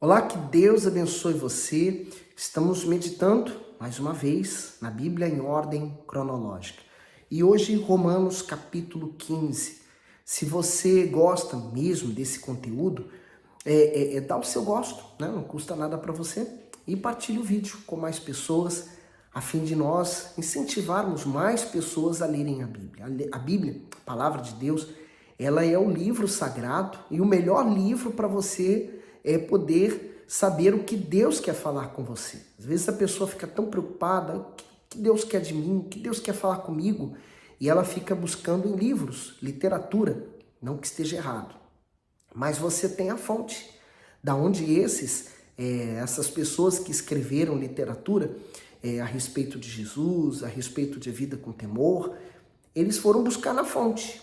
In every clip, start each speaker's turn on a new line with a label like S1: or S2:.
S1: Olá, que Deus abençoe você. Estamos meditando, mais uma vez, na Bíblia em ordem cronológica. E hoje, Romanos capítulo 15. Se você gosta mesmo desse conteúdo, dá o seu gosto, né? Não custa nada para você. E partilhe o vídeo com mais pessoas, a fim de nós incentivarmos mais pessoas a lerem a Bíblia. A Bíblia, a palavra de Deus, ela é o livro sagrado e o melhor livro para você poder saber o que Deus quer falar com você. Às vezes a pessoa fica tão preocupada, o que Deus quer de mim, o que Deus quer falar comigo, e ela fica buscando em livros, literatura, não que esteja errado. Mas você tem a fonte, da onde essas pessoas que escreveram literatura a respeito de Jesus, a respeito de vida com temor, eles foram buscar na fonte.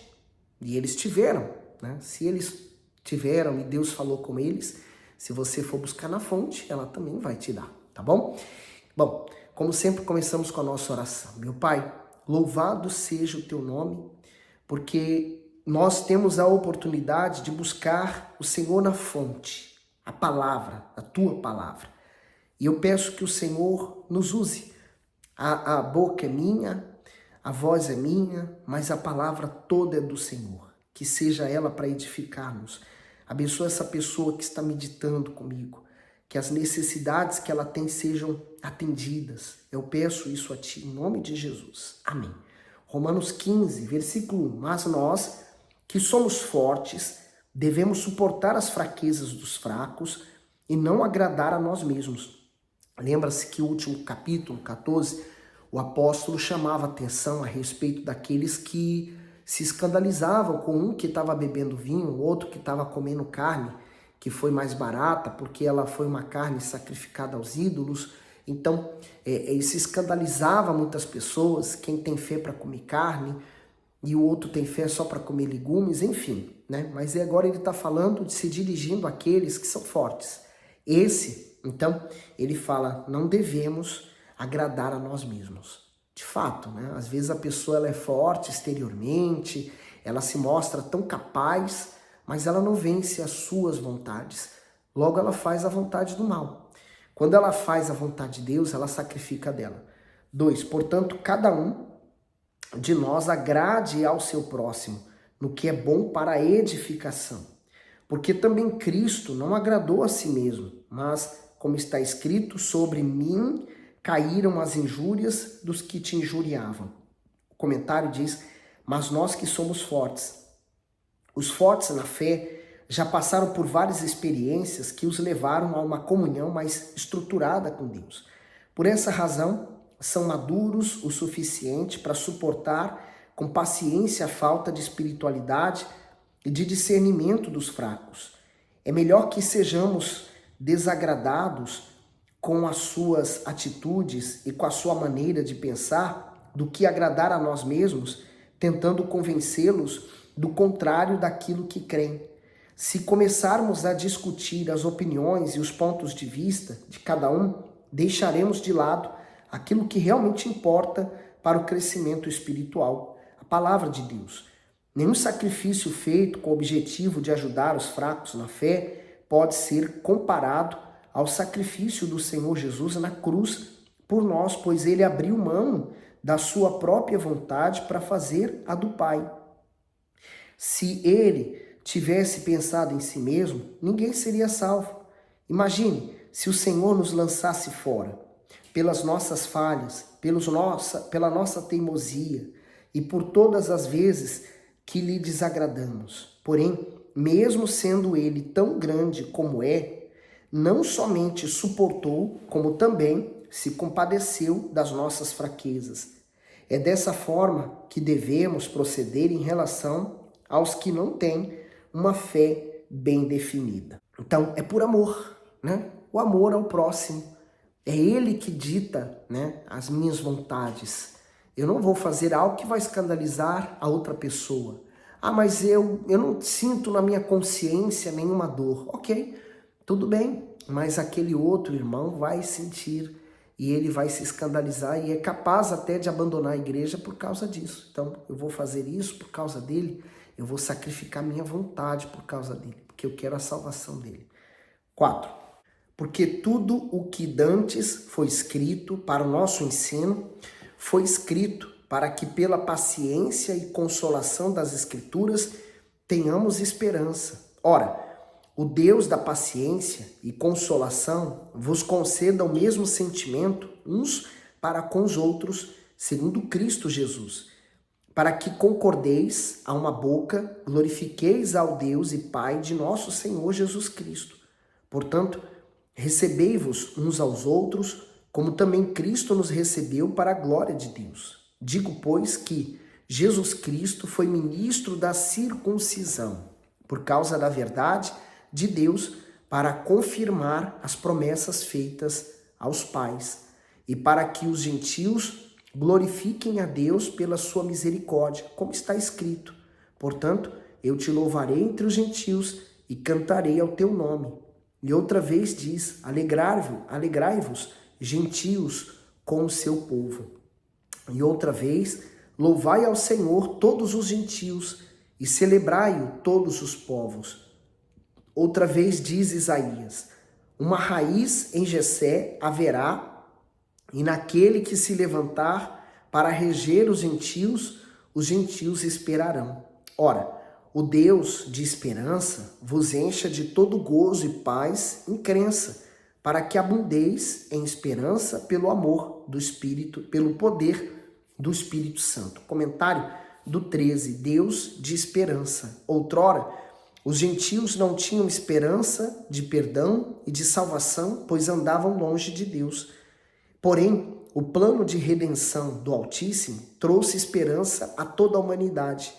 S1: E eles tiveram, né? Se eles tiveram e Deus falou com eles, se você for buscar na fonte, ela também vai te dar, tá bom? Bom, como sempre, começamos com a nossa oração. Meu Pai, louvado seja o teu nome, porque nós temos a oportunidade de buscar o Senhor na fonte, a palavra, a tua palavra. E eu peço que o Senhor nos use. A boca é minha, a voz é minha, mas a palavra toda é do Senhor. Que seja ela para edificar-nos. Abençoa essa pessoa que está meditando comigo. Que as necessidades que ela tem sejam atendidas. Eu peço isso a Ti, em nome de Jesus. Amém. Romanos 15, versículo 1. Mas nós, que somos fortes, devemos suportar as fraquezas dos fracos e não agradar a nós mesmos. Lembra-se que o último capítulo, 14, o apóstolo chamava atenção a respeito daqueles que se escandalizavam com um que estava bebendo vinho, o outro que estava comendo carne, que foi mais barata, porque ela foi uma carne sacrificada aos ídolos. Então, ele se escandalizava muitas pessoas, quem tem fé para comer carne, e o outro tem fé só para comer legumes, enfim, né? Mas agora ele está falando, se dirigindo àqueles que são fortes. Então, ele fala, não devemos agradar a nós mesmos. De fato, né? Às vezes a pessoa ela é forte exteriormente, ela se mostra tão capaz, mas ela não vence as suas vontades. Logo ela faz a vontade do mal. Quando ela faz a vontade de Deus, ela sacrifica dela. 2. Portanto, cada um de nós agrade ao seu próximo no que é bom para a edificação. Porque também Cristo não agradou a si mesmo, mas, como está escrito, sobre mim caíram as injúrias dos que te injuriavam. O comentário diz, mas nós que somos fortes. Os fortes na fé já passaram por várias experiências que os levaram a uma comunhão mais estruturada com Deus. Por essa razão, são maduros o suficiente para suportar com paciência a falta de espiritualidade e de discernimento dos fracos. É melhor que sejamos desagradados com as suas atitudes e com a sua maneira de pensar do que agradar a nós mesmos, tentando convencê-los do contrário daquilo que creem. Se começarmos a discutir as opiniões e os pontos de vista de cada um, deixaremos de lado aquilo que realmente importa para o crescimento espiritual, a palavra de Deus. Nenhum sacrifício feito com o objetivo de ajudar os fracos na fé pode ser comparado ao sacrifício do Senhor Jesus na cruz por nós, pois ele abriu mão da sua própria vontade para fazer a do Pai. Se ele tivesse pensado em si mesmo, ninguém seria salvo. Imagine se o Senhor nos lançasse fora, pelas nossas falhas, pela nossa teimosia e por todas as vezes que lhe desagradamos. Porém, mesmo sendo ele tão grande como é, não somente suportou, como também se compadeceu das nossas fraquezas. É dessa forma que devemos proceder em relação aos que não têm uma fé bem definida. Então, é por amor, né? O amor ao próximo. É ele que dita, né, as minhas vontades. Eu não vou fazer algo que vai escandalizar a outra pessoa. Ah, mas eu não sinto na minha consciência nenhuma dor. Ok, tudo bem, mas aquele outro irmão vai sentir e ele vai se escandalizar e é capaz até de abandonar a igreja por causa disso. Então, eu vou fazer isso por causa dele, eu vou sacrificar minha vontade por causa dele, porque eu quero a salvação dele. 4. Porque tudo o que dantes foi escrito para o nosso ensino, foi escrito para que pela paciência e consolação das Escrituras tenhamos esperança. Ora, o Deus da paciência e consolação vos conceda o mesmo sentimento uns para com os outros, segundo Cristo Jesus, para que concordeis a uma boca, glorifiqueis ao Deus e Pai de nosso Senhor Jesus Cristo. Portanto, recebei-vos uns aos outros, como também Cristo nos recebeu para a glória de Deus. Digo, pois, que Jesus Cristo foi ministro da circuncisão, por causa da verdade de Deus, para confirmar as promessas feitas aos pais, e para que os gentios glorifiquem a Deus pela sua misericórdia, como está escrito. Portanto, eu te louvarei entre os gentios e cantarei ao teu nome. E outra vez diz, alegrai-vos, gentios, com o seu povo. E outra vez, louvai ao Senhor todos os gentios e celebrai-o todos os povos. Outra vez diz Isaías, uma raiz em Jessé haverá, e naquele que se levantar para reger os gentios esperarão. Ora, o Deus de esperança vos encha de todo gozo e paz em crença, para que abundeis em esperança pelo amor do Espírito, pelo poder do Espírito Santo. Comentário do 13, Deus de esperança. Outrora, os gentios não tinham esperança de perdão e de salvação, pois andavam longe de Deus. Porém, o plano de redenção do Altíssimo trouxe esperança a toda a humanidade.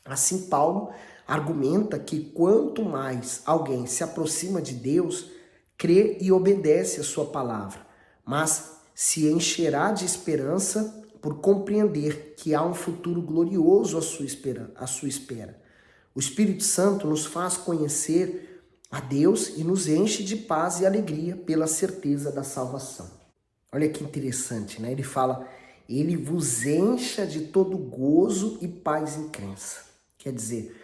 S1: Assim, Paulo argumenta que quanto mais alguém se aproxima de Deus, crê e obedece a sua palavra, mas se encherá de esperança por compreender que há um futuro glorioso à sua espera. O Espírito Santo nos faz conhecer a Deus e nos enche de paz e alegria pela certeza da salvação. Olha que interessante, né? Ele fala, ele vos encha de todo gozo e paz em crença. Quer dizer,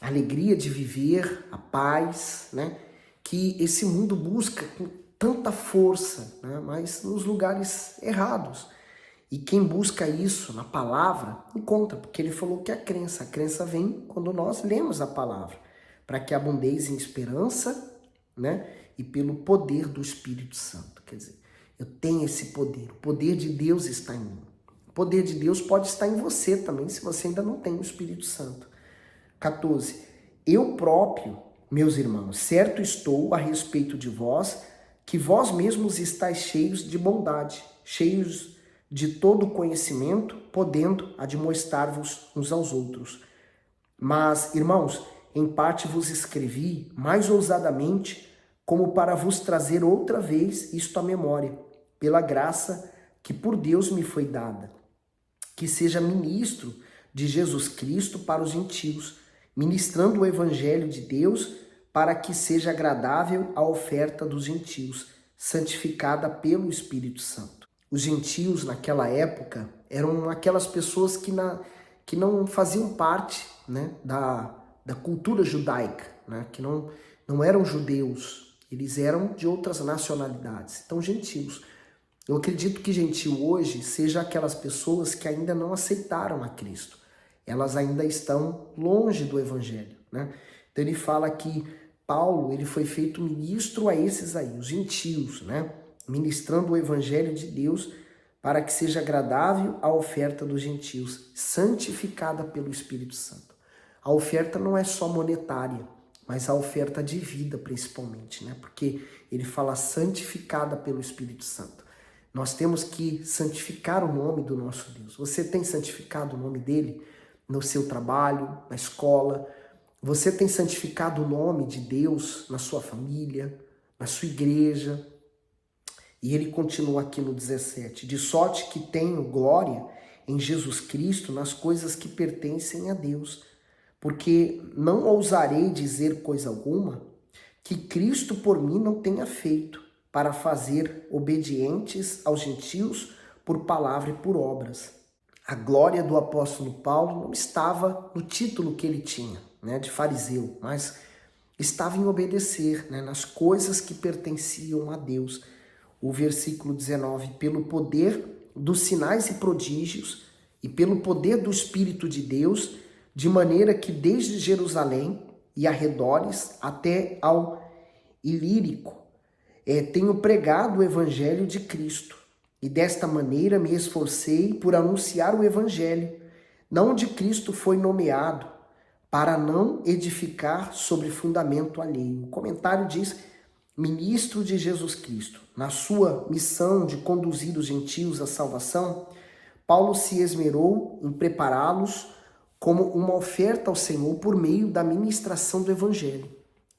S1: a alegria de viver, a paz, né? Que esse mundo busca com tanta força, né? Mas nos lugares errados. E quem busca isso na palavra, encontra, porque ele falou que a crença vem quando nós lemos a palavra, para que abundeis em esperança, né? E pelo poder do Espírito Santo. Quer dizer, eu tenho esse poder, o poder de Deus está em mim. O poder de Deus pode estar em você também, se você ainda não tem o Espírito Santo. 14. Eu próprio, meus irmãos, certo estou a respeito de vós, que vós mesmos estáis cheios de bondade, cheios de todo conhecimento, podendo admoestar-vos uns aos outros. Mas, irmãos, em parte vos escrevi mais ousadamente, como para vos trazer outra vez isto à memória, pela graça que por Deus me foi dada, que seja ministro de Jesus Cristo para os gentios, ministrando o evangelho de Deus, para que seja agradável a oferta dos gentios, santificada pelo Espírito Santo. Os gentios naquela época eram aquelas pessoas que não faziam parte, né, da cultura judaica, né, que não eram judeus, eles eram de outras nacionalidades, então gentios. Eu acredito que gentil hoje seja aquelas pessoas que ainda não aceitaram a Cristo. Elas ainda estão longe do evangelho, né? Então ele fala que Paulo, ele foi feito ministro a esses aí, os gentios, né? Ministrando o evangelho de Deus para que seja agradável a oferta dos gentios, santificada pelo Espírito Santo. A oferta não é só monetária, mas a oferta de vida principalmente, né? Porque ele fala santificada pelo Espírito Santo. Nós temos que santificar o nome do nosso Deus. Você tem santificado o nome dele no seu trabalho, na escola? Você tem santificado o nome de Deus na sua família, na sua igreja? E ele continua aqui no 17. De sorte que tenho glória em Jesus Cristo nas coisas que pertencem a Deus. Porque não ousarei dizer coisa alguma que Cristo por mim não tenha feito, para fazer obedientes aos gentios por palavra e por obras. A glória do apóstolo Paulo não estava no título que ele tinha, né, de fariseu, mas estava em obedecer, né, nas coisas que pertenciam a Deus. O versículo 19, pelo poder dos sinais e prodígios e pelo poder do Espírito de Deus, de maneira que desde Jerusalém e arredores até ao Ilírico, tenho pregado o evangelho de Cristo. E desta maneira me esforcei por anunciar o evangelho, não onde Cristo foi nomeado, para não edificar sobre fundamento alheio. O comentário diz: ministro de Jesus Cristo, na sua missão de conduzir os gentios à salvação, Paulo se esmerou em prepará-los como uma oferta ao Senhor por meio da ministração do evangelho.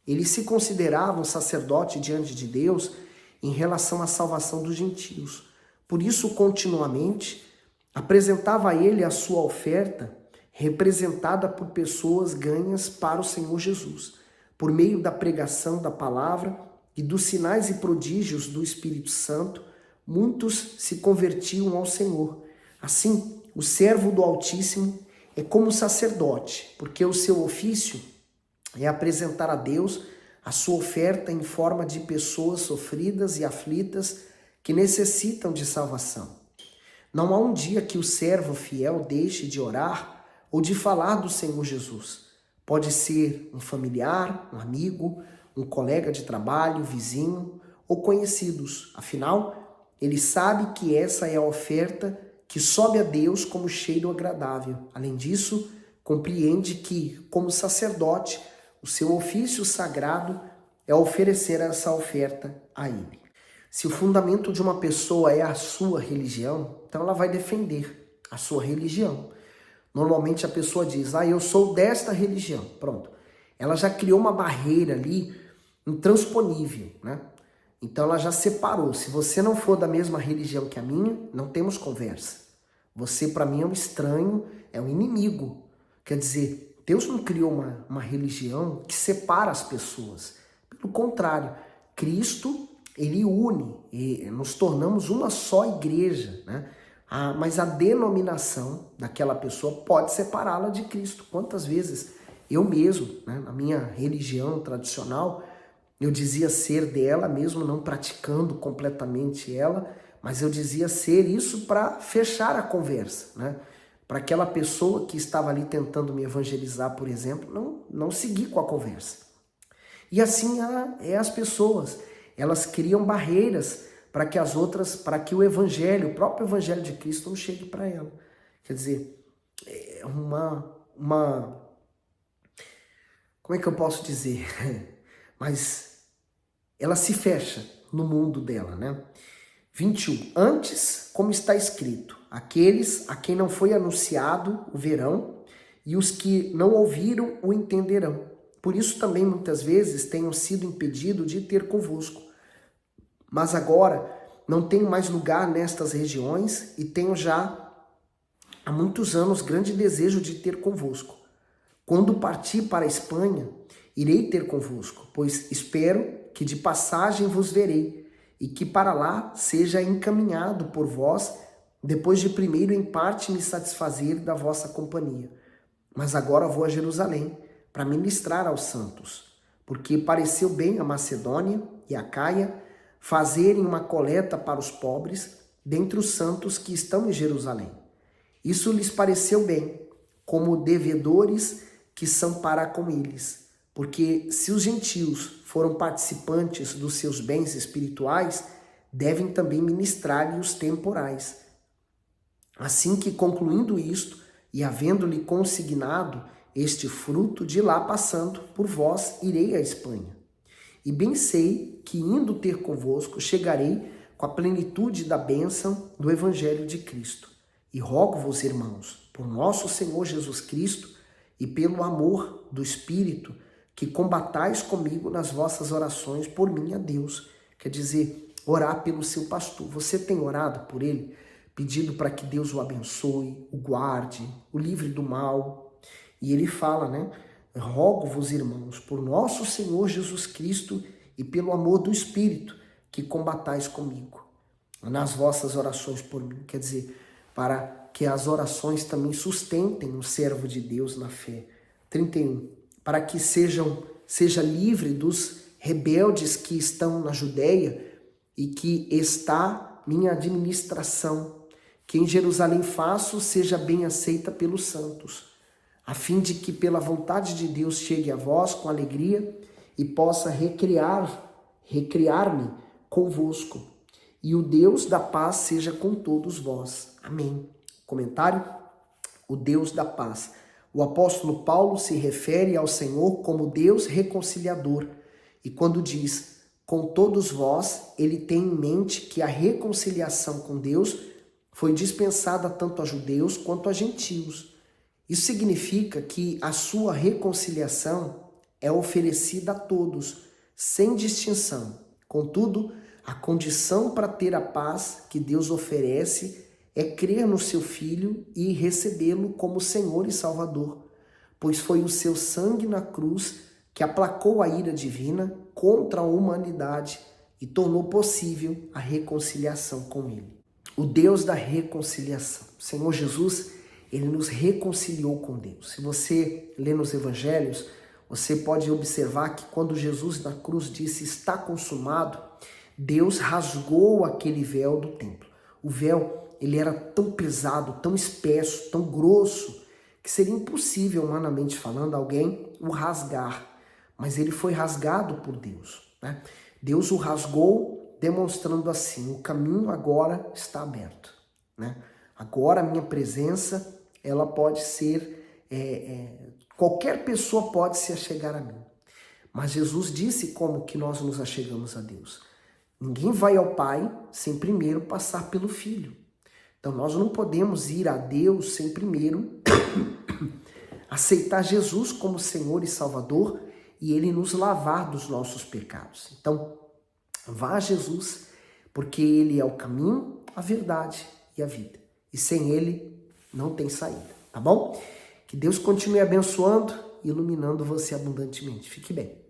S1: Ele se considerava um sacerdote diante de Deus em relação à salvação dos gentios. Por isso, continuamente, apresentava a ele a sua oferta, representada por pessoas ganhas para o Senhor Jesus, por meio da pregação da palavra e dos sinais e prodígios do Espírito Santo, muitos se convertiam ao Senhor. Assim, o servo do Altíssimo é como sacerdote, porque o seu ofício é apresentar a Deus a sua oferta em forma de pessoas sofridas e aflitas que necessitam de salvação. Não há um dia que o servo fiel deixe de orar ou de falar do Senhor Jesus. Pode ser um familiar, um amigo, um colega de trabalho, vizinho ou conhecidos. Afinal, ele sabe que essa é a oferta que sobe a Deus como cheiro agradável. Além disso, compreende que, como sacerdote, o seu ofício sagrado é oferecer essa oferta a Ele. Se o fundamento de uma pessoa é a sua religião, então ela vai defender a sua religião. Normalmente a pessoa diz: eu sou desta religião. Pronto. Ela já criou uma barreira ali intransponível, né? Então ela já separou. Se você não for da mesma religião que a minha, não temos conversa. Você para mim é um estranho, é um inimigo. Quer dizer, Deus não criou uma religião que separa as pessoas. Pelo contrário, Cristo, ele une e nos tornamos uma só igreja, né? Mas a denominação daquela pessoa pode separá-la de Cristo. Quantas vezes eu mesmo, né, na minha religião tradicional, eu dizia ser dela, mesmo não praticando completamente ela, mas eu dizia ser isso para fechar a conversa, né? Para aquela pessoa que estava ali tentando me evangelizar, por exemplo, não seguir com a conversa. E assim as pessoas, elas criam barreiras para que as outras, para que o evangelho, o próprio evangelho de Cristo não chegue para ela. Quer dizer, é como é que eu posso dizer? Mas ela se fecha no mundo dela, né? 21. Antes, como está escrito, aqueles a quem não foi anunciado o verão, e os que não ouviram o entenderão. Por isso também muitas vezes tenho sido impedido de ter convosco. Mas agora não tenho mais lugar nestas regiões e tenho já há muitos anos grande desejo de ter convosco. Quando partir para a Espanha, irei ter convosco, pois espero que de passagem vos verei, e que para lá seja encaminhado por vós, depois de primeiro em parte me satisfazer da vossa companhia. Mas agora vou a Jerusalém para ministrar aos santos, porque pareceu bem a Macedônia e a Caia fazerem uma coleta para os pobres dentre os santos que estão em Jerusalém. Isso lhes pareceu bem, como devedores que são para com eles, porque se os gentios foram participantes dos seus bens espirituais, devem também ministrar-lhe os temporais. Assim que, concluindo isto, e havendo-lhe consignado este fruto, de lá passando por vós, irei à Espanha. E bem sei que, indo ter convosco, chegarei com a plenitude da bênção do Evangelho de Cristo. E rogo-vos, irmãos, por nosso Senhor Jesus Cristo e pelo amor do Espírito, que combatais comigo nas vossas orações por mim a Deus. Quer dizer, orar pelo seu pastor. Você tem orado por ele, pedindo para que Deus o abençoe, o guarde, o livre do mal. E ele fala, né? Rogo-vos, irmãos, por nosso Senhor Jesus Cristo e pelo amor do Espírito, que combatais comigo nas vossas orações por mim. Quer dizer, para que as orações também sustentem o servo de Deus na fé. 31. Para que sejam seja livre dos rebeldes que estão na Judéia e que está minha administração. Que em Jerusalém faço seja bem aceita pelos santos, a fim de que pela vontade de Deus chegue a vós com alegria e possa recriar-me convosco. E o Deus da paz seja com todos vós. Amém. Comentário: o Deus da paz. O apóstolo Paulo se refere ao Senhor como Deus reconciliador. E quando diz com todos vós, ele tem em mente que a reconciliação com Deus foi dispensada tanto a judeus quanto a gentios. Isso significa que a sua reconciliação é oferecida a todos, sem distinção. Contudo, a condição para ter a paz que Deus oferece é crer no seu Filho e recebê-lo como Senhor e Salvador, pois foi o seu sangue na cruz que aplacou a ira divina contra a humanidade e tornou possível a reconciliação com Ele. O Deus da reconciliação. O Senhor Jesus, Ele nos reconciliou com Deus. Se você lê nos evangelhos, você pode observar que quando Jesus na cruz disse está consumado, Deus rasgou aquele véu do templo. O véu, ele era tão pesado, tão espesso, tão grosso, que seria impossível, humanamente falando, alguém o rasgar. Mas ele foi rasgado por Deus, né? Deus o rasgou, demonstrando assim, o caminho agora está aberto, né? Agora a minha presença, ela pode ser, qualquer pessoa pode se achegar a mim. Mas Jesus disse como que nós nos achegamos a Deus. Ninguém vai ao Pai sem primeiro passar pelo Filho. Então nós não podemos ir a Deus sem primeiro aceitar Jesus como Senhor e Salvador e Ele nos lavar dos nossos pecados. Então, vá a Jesus, porque Ele é o caminho, a verdade e a vida. E sem Ele não tem saída, tá bom? Que Deus continue abençoando e iluminando você abundantemente. Fique bem.